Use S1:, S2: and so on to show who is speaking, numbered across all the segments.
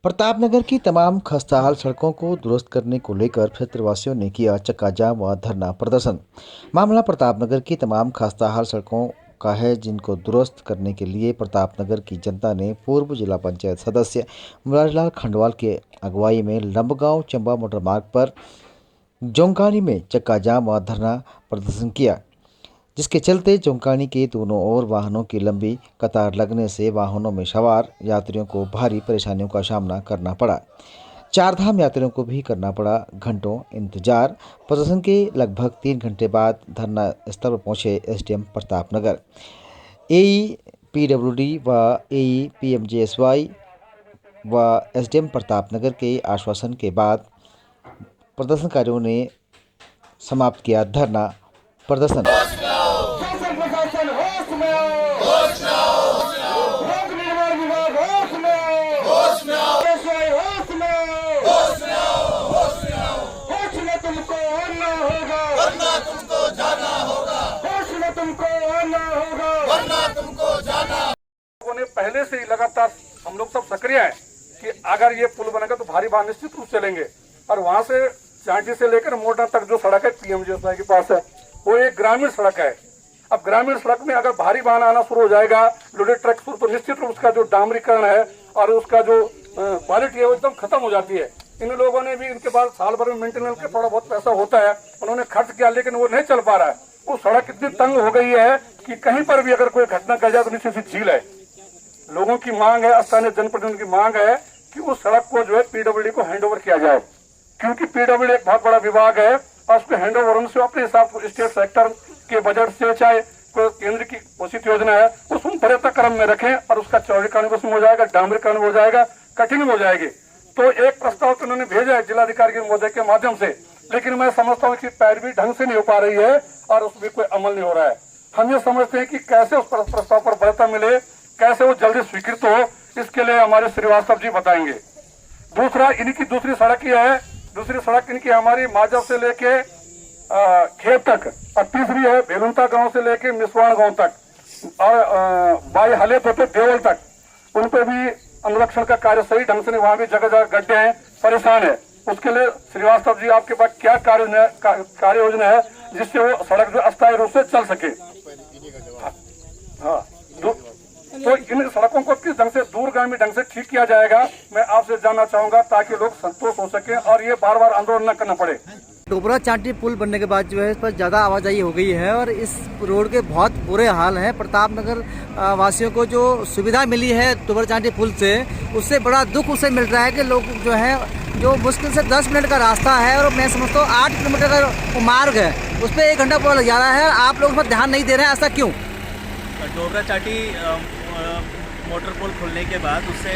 S1: प्रतापनगर की तमाम खस्ताहाल सड़कों को दुरुस्त करने को लेकर क्षेत्रवासियों ने किया चक्का जाम व धरना प्रदर्शन। मामला प्रतापनगर की तमाम खस्ताहाल सड़कों का है, जिनको दुरुस्त करने के लिए प्रतापनगर की जनता ने पूर्व जिला पंचायत सदस्य मुरारीलाल खंडवाल के अगुवाई में लंबगांव चंबा मोटर मार्ग पर जोंकानी में चक्का जाम व धरना प्रदर्शन किया, जिसके चलते जोंकानी के दोनों ओर वाहनों की लंबी कतार लगने से वाहनों में सवार यात्रियों को भारी परेशानियों का सामना करना पड़ा। चारधाम यात्रियों को भी करना पड़ा घंटों इंतजार। प्रदर्शन के लगभग 3 घंटे बाद धरना स्थल पर पहुंचे एसडीएम प्रतापनगर, एई पीडब्ल्यूडी व एई पीएमजेएसवाई व एसडीएम प्रतापनगर के आश्वासन के बाद प्रदर्शनकारियों ने समाप्त किया धरना प्रदर्शन।
S2: शासन प्रशासन होश में आओ, लोक निर्माण विभाग होश में आओ, एसआई होश में आओ, होश में तुमको आना होगा,
S3: वरना तुमको जाना होगा,
S2: होश में तुमको आना होगा,
S3: वरना तुमको जाना।
S4: लोगों ने पहले से ही लगातार हम लोग सब सक्रिय हैं कि अगर ये पुल बनेगा तो भारी वाहन निश्चित रूप से चलेंगे। और वहां से चांटी से लेकर मोटा तक जो सड़क है पीएमजेएसवाई के पास है, वो एक ग्रामीण सड़क है। अब ग्रामीण सड़क में अगर भारी वाहन आना शुरू हो जाएगा, लोडेड ट्रक शुरू, तो निश्चित रूप उसका जो डामरीकरण है और उसका जो क्वालिटी है वो एकदम खत्म हो जाती है। इन लोगों ने भी इनके बाद साल भर में मेंटेनेंस का थोड़ा बहुत पैसा होता है, उन्होंने खर्च किया, लेकिन वो नहीं चल पा रहा है। वो सड़क इतनी तंग हो गई है कि कहीं पर भी अगर कोई घटना कर जाए तो नीचे से झील है। लोगों की मांग है, स्थानीय जनप्रतिनिधियों की मांग है कि उस सड़क को जो है पीडब्ल्यूडी को हैंडओवर किया जाए, क्योंकि पीडब्ल्यूडी एक बहुत बड़ा विभाग है और उसको हैंडओवर उनसे अपने हिसाब से स्टेट सेक्टर के बजट से चाहे कोई केंद्र की घोषित योजना है उसमें पर्याप्त क्रम में रखें और उसका चौड़ीकरण उसमें हो जाएगा, डामरीकरण हो जाएगा, कटिंग हो जाएगी। तो एक प्रस्ताव तो उन्होंने भेजा है जिलाधिकारी के महोदय के माध्यम से, लेकिन मैं समझता हूँ कि पैरवी ढंग से नहीं हो पा रही है और उसमें कोई अमल नहीं हो रहा है। हम ये समझते हैं कि कैसे उस प्रस्ताव पर बढ़ता मिले, कैसे वो जल्दी स्वीकृत हो, इसके लिए हमारे श्रीवास्तव जी बताएंगे। दूसरा इनकी दूसरी सड़क ये है, दूसरी सड़क इनकी हमारी माजब से लेके खेत तक, और तीसरी है भेलुंता गांव से लेके मिसवाण गांव तक और बाई हलेत होते देवल तक। उन पे भी अनुरक्षण का कार्य सही ढंग से नहीं, वहां भी जगह जगह गड्ढे हैं, परेशान है। उसके लिए श्रीवास्तव जी आपके पास क्या कार्य योजना है जिससे वो सड़क जो अस्थायी रूप से चल सके? हाँ, तो इन सड़कों को किस ढंग से दूरगामी ढंग से ठीक किया जाएगा, मैं आपसे जानना चाहूंगा, ताकि लोग संतोष हो सके और ये बार बार आंदोलन न करना पड़े।
S5: डोबरा चांटी पुल बनने के बाद जो है इस पर ज़्यादा आवाजाही हो गई है और इस रोड के बहुत बुरे हाल हैं। प्रतापनगर वासियों को जो सुविधा मिली है डोबरा चांटी पुल से, उससे बड़ा दुख उसे मिल रहा है कि लोग जो है, जो मुश्किल से 10 मिनट का रास्ता है और मैं समझता हूँ 8 किलोमीटर का मार्ग है, उस पर 1 घंटा पूरा लग जा रहा है। आप लोग उस पर ध्यान नहीं दे रहे हैं, ऐसा क्यों?
S6: डोबरा चांटी मोटर पुल खुलने के बाद उससे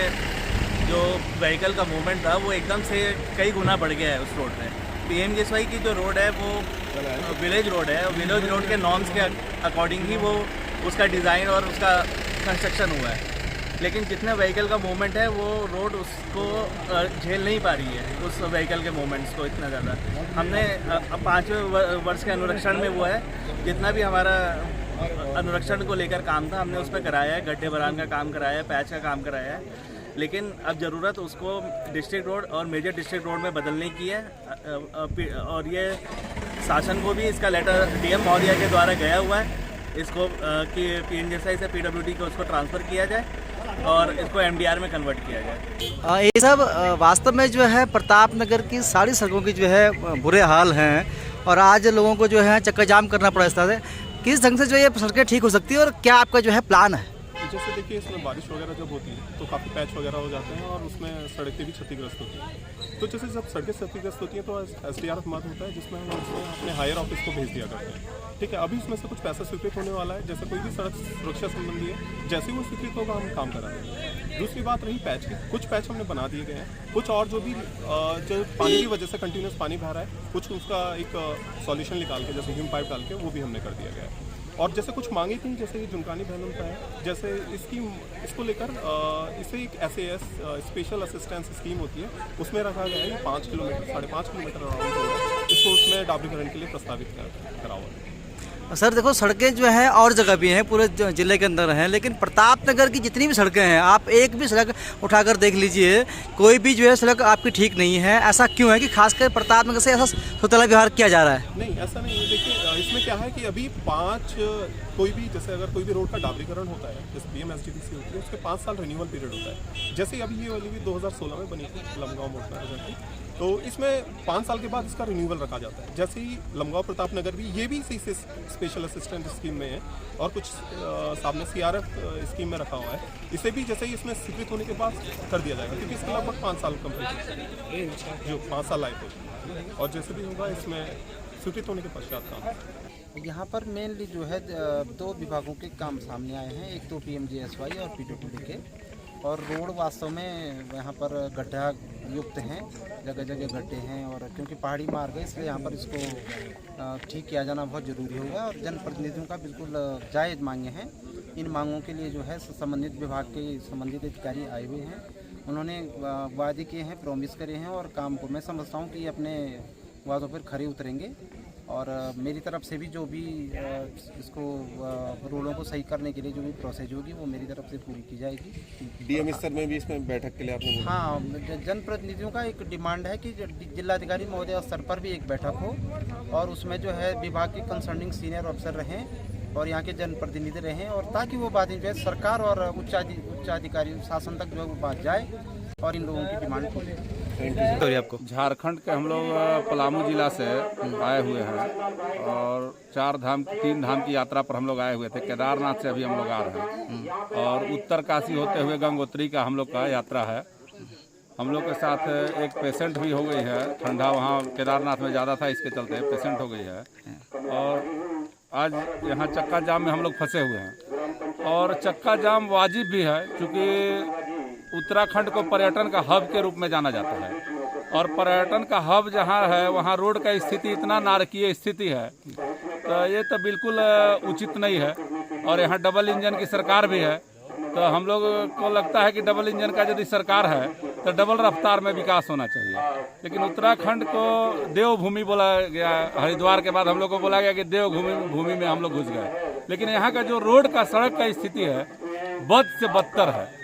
S6: जो व्हीकल का मूवमेंट था वो एकदम से कई गुना बढ़ गया है उस रोड पे। पीएमजेएसवाई की जो रोड है वो विलेज रोड है, विलेज रोड के नॉर्म्स के अकॉर्डिंग ही वो उसका डिज़ाइन और उसका कंस्ट्रक्शन हुआ है, लेकिन जितने व्हीकल का मूवमेंट है वो रोड उसको झेल नहीं पा रही है, उस व्हीकल के मूवमेंट्स को इतना ज़्यादा। हमने 5वें वर्ष के अनुरक्षण में वो है, जितना भी हमारा अनुरक्षण को लेकर काम था हमने उस पर कराया है, गड्ढे भरान का काम कराया है, पैच का काम कराया है, लेकिन अब ज़रूरत उसको डिस्ट्रिक्ट रोड और मेजर डिस्ट्रिक्ट रोड में बदलने की है। और ये शासन को भी इसका लेटर डीएम महोदय के द्वारा गया हुआ है, इसको कि पीएमजेएसवाई से पीडब्ल्यूडी को उसको ट्रांसफ़र किया जाए और इसको एमडीआर में कन्वर्ट किया जाए।
S5: ये सब वास्तव में जो है प्रतापनगर की सारी सड़कों की जो है बुरे हाल हैं और आज लोगों को जो है चक्का जाम करना पड़ा इस तरह से। किस ढंग से जो ये सड़कें ठीक हो सकती है और क्या आपका जो है प्लान है?
S7: जैसे देखिए, इसमें बारिश वगैरह जब होती है तो काफ़ी पैच वगैरह हो जाते हैं और उसमें सड़कें भी क्षतिग्रस्त होती हैं। तो जैसे जब सड़कें क्षतिग्रस्त होती हैं तो एसडीआरएफ मद होता है, जिसमें हम उसमें अपने हायर ऑफिस को भेज दिया करते हैं। ठीक है, अभी उसमें से कुछ पैसा स्वीकृत होने वाला है। जैसे कोई भी सड़क सुरक्षा संबंधी है, जैसे ही वो स्वीकृत होगा हम काम कराएंगे। दूसरी बात रही पैच की, कुछ पैच हमने बना दिए गए हैं, कुछ और जो भी जो पानी की वजह से कंटिन्यूस पानी बह रहा है, कुछ उसका एक सॉल्यूशन निकाल के, जैसे ह्यूम पाइप डाल के, वो भी हमने कर दिया गया है। और जैसे कुछ मांगी थी, जैसे ये जुनकानी बहनों का है, जैसे इसको लेकर इसे एक SAS स्पेशल असिस्टेंस स्कीम होती है, उसमें रखा गया है 5 किलोमीटर 5.5 किलोमीटर अराउंड रोड है, इसको उसमें डामरीकरण के लिए प्रस्तावित करा हुआ है।
S5: सर देखो, सड़कें जो है और जगह भी हैं, पूरे जिले के अंदर हैं, लेकिन प्रतापनगर की जितनी भी सड़कें हैं, आप एक भी सड़क उठाकर देख लीजिए, कोई भी जो है सड़क आपकी ठीक नहीं है। ऐसा क्यों है कि खासकर प्रतापनगर से ऐसा शौचालय व्यवहार किया जा रहा है?
S7: नहीं, ऐसा नहीं है। देखिए, इसमें क्या है कि अभी कोई भी, जैसे अगर कोई भी रोड का डाबरीकरण होता है, जैसे BMSDBC होती है, उसके 5 साल रिन्यूअल पीरियड होता है। जैसे अभी ये वाली भी 2016 में बनी थी लमगांव मोटर की, तो इसमें 5 साल के बाद इसका रिन्यूअल रखा जाता है। जैसे ही लमगांव प्रतापनगर भी, ये भी इसी स्पेशल असिस्टेंट स्कीम में है और कुछ सामने CRF स्कीम में रखा हुआ है। इसे भी जैसे ही इसमें स्वीकृत होने के बाद कर दिया जाएगा, क्योंकि इसके लगभग 5 साल कम्प्लीट है, जो 5 साल आए थे, और जैसे भी होगा इसमें स्वीकृत होने के पश्चात काम।
S8: यहाँ पर मेनली जो है 2 विभागों के काम सामने आए हैं, एक तो PMGSY और PWD के। और रोड वास्तव में यहाँ पर गड्ढा युक्त हैं, जगह जगह गड्ढे हैं, और क्योंकि पहाड़ी मार्ग है इसलिए यहाँ पर इसको ठीक किया जाना बहुत ज़रूरी होगा। और जनप्रतिनिधियों का बिल्कुल जायज़ मांगे हैं। इन मांगों के लिए जो है संबंधित विभाग के संबंधित अधिकारी आए हुए हैं, उन्होंने वादे किए हैं, प्रॉमिस करे हैं, और काम को मैं समझता हूँ कि अपने वादों पर खरे उतरेंगे। और मेरी तरफ से भी जो भी इसको रोडों को सही करने के लिए जो भी प्रोसेस होगी वो मेरी तरफ से पूरी की जाएगी।
S7: DM स्तर में भी इसमें बैठक के लिए आपने?
S8: हाँ, जनप्रतिनिधियों का एक डिमांड है कि जिलाधिकारी महोदय स्तर पर भी एक बैठक हो, और उसमें जो है विभाग के कंसर्निंग सीनियर अफसर रहें और यहाँ के जनप्रतिनिधि रहें, और ताकि वो बातें जो है सरकार और उच्चाधिकारी शासन तक जो है वो बात जाए और इन लोगों की डिमांड पूरी।
S5: आपको
S9: झारखंड के हम लोग पलामू जिला से आए हुए हैं और 3 धाम की यात्रा पर हम लोग आए हुए थे। केदारनाथ से अभी हम लोग आ रहे हैं और उत्तरकाशी होते हुए गंगोत्री का हम लोग का यात्रा है। हम लोग के साथ एक पेशेंट भी हो गई है, ठंडा वहाँ केदारनाथ में ज़्यादा था, इसके चलते पेशेंट हो गई है। और आज यहाँ चक्का जाम में हम लोग फंसे हुए हैं, और चक्का जाम वाजिब भी है क्योंकि उत्तराखंड को पर्यटन का हब के रूप में जाना जाता है, और पर्यटन का हब जहाँ है वहाँ रोड का स्थिति इतना नारकीय स्थिति है, तो ये तो बिल्कुल उचित नहीं है। और यहाँ डबल इंजन की सरकार भी है, तो हम लोग को लगता है कि डबल इंजन का यदि सरकार है तो डबल रफ्तार में विकास होना चाहिए। लेकिन उत्तराखंड को देवभूमि बोला गया, हरिद्वार के बाद हम लोग को बोला गया कि देवभूमि में हम लोग घुस गए। लेकिन यहाँ का जो रोड का सड़क का स्थिति है बद से बदतर है।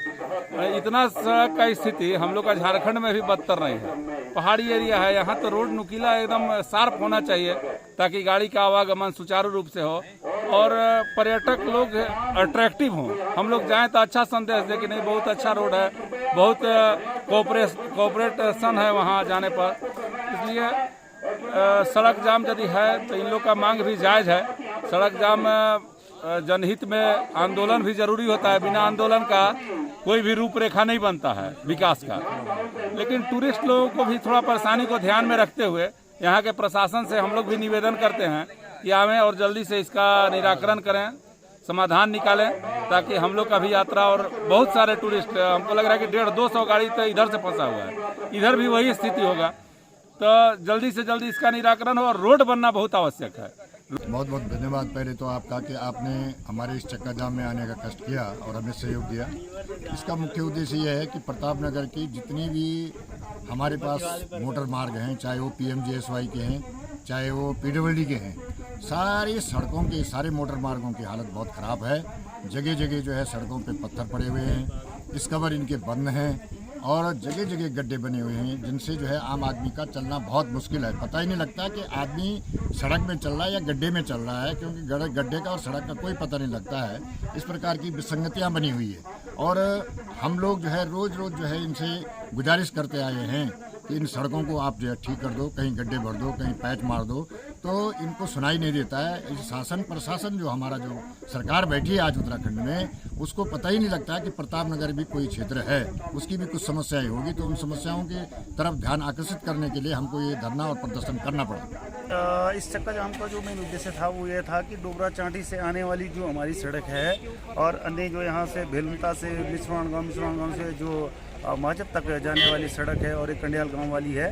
S9: इतना सड़क का स्थिति हम लोग का झारखंड में भी बदतर नहीं है। पहाड़ी एरिया है, यहाँ तो रोड नुकीला एकदम शार्प होना चाहिए ताकि गाड़ी का आवागमन सुचारू रूप से हो और पर्यटक लोग अट्रैक्टिव हों। हम लोग जाएं तो अच्छा संदेश दें कि नहीं बहुत अच्छा रोड है, बहुत कोऑपरेशन है वहाँ जाने पर। इसलिए सड़क जाम यदि है तो इन लोग का मांग भी जायज़ है। सड़क जाम जनहित में आंदोलन भी जरूरी होता है, बिना आंदोलन का कोई भी रूपरेखा नहीं बनता है विकास का। लेकिन टूरिस्ट लोगों को भी थोड़ा परेशानी को ध्यान में रखते हुए यहाँ के प्रशासन से हम लोग भी निवेदन करते हैं कि आवें और जल्दी से इसका निराकरण करें, समाधान निकालें, ताकि हम लोग का भी यात्रा। और बहुत सारे टूरिस्ट, हमको लग रहा है कि 150-200 गाड़ी तो इधर से फंसा हुआ है, इधर भी वही स्थिति होगा। तो जल्दी से जल्दी इसका निराकरण हो और रोड बनना बहुत आवश्यक है।
S10: बहुत बहुत धन्यवाद पहले तो आपका कि आपने हमारे इस चक्का जाम में आने का कष्ट किया और हमें सहयोग दिया। इसका मुख्य उद्देश्य यह है कि प्रतापनगर की जितनी भी हमारे पास मोटर मार्ग हैं, चाहे वो PMGSY के हैं, चाहे वो PWD के हैं, सारी सड़कों के सारे मोटर मार्गों की हालत बहुत ख़राब है। जगह जगह जो है सड़कों पे पत्थर पड़े हुए हैं, डिस्कवर इनके बंद हैं और जगह जगह गड्ढे बने हुए हैं, जिनसे जो है आम आदमी का चलना बहुत मुश्किल है। पता ही नहीं लगता कि आदमी सड़क में चल रहा है या गड्ढे में चल रहा है, क्योंकि गड्ढे का और सड़क का कोई पता नहीं लगता है। इस प्रकार की विसंगतियाँ बनी हुई है और हम लोग जो है रोज़ जो है इनसे गुजारिश करते आए हैं कि इन सड़कों को आप जो है ठीक कर दो, कहीं गड्ढे भर दो, कहीं पैच मार दो, तो इनको सुनाई नहीं देता है। शासन प्रशासन जो हमारा जो सरकार बैठी है आज उत्तराखंड में, उसको पता ही नहीं लगता है कि प्रतापनगर भी कोई क्षेत्र है, उसकी भी कुछ समस्याएं होगी। तो उन समस्याओं के तरफ ध्यान आकर्षित करने के लिए हमको ये धरना और प्रदर्शन करना पड़ा।
S11: इस चक्का जाम का जो मेन उद्देश्य था वो ये था कि डोबरा चांटी से आने वाली जो हमारी सड़क है और अन्य जो यहाँ से भेलमता से मिश्रान गाँव से जो महजब तक जाने वाली सड़क है और एक कंडियाल गांव वाली है,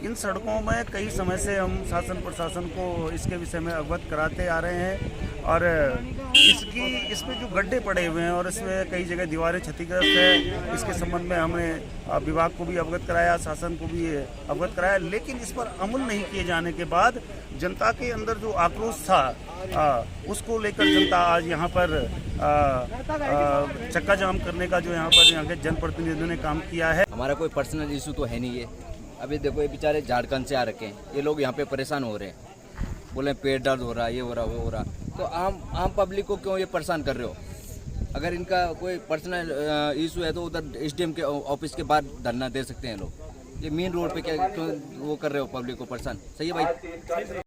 S11: इन सड़कों में कई समय से हम शासन प्रशासन को इसके विषय में अवगत कराते आ रहे हैं। और इसमें जो गड्ढे पड़े हुए हैं और इसमें कई जगह दीवारें क्षतिग्रस्त है, इसके संबंध में हमने विभाग को भी अवगत कराया, शासन को भी अवगत कराया, लेकिन इस पर अमल नहीं किए जाने के बाद जनता के अंदर जो आक्रोश था उसको लेकर जनता आज यहाँ पर चक्का जाम करने का जो यहाँ के जनप्रतिनिधियों ने काम किया है।
S12: हमारा कोई पर्सनल इशू तो है नहीं है। अभी देखो ये बेचारे झारखंड से आ रखे हैं, ये लोग यहाँ पे परेशान हो रहे हैं, बोले पेट दर्द हो रहा है, ये हो रहा वो हो रहा, तो आम पब्लिक को क्यों ये परेशान कर रहे हो? अगर इनका कोई पर्सनल इशू है तो उधर एसडीएम के ऑफिस के बाहर धरना दे सकते हैं लोग। ये मेन रोड पे क्या क्यों वो कर रहे हो पब्लिक को परेशान? सही है भाई।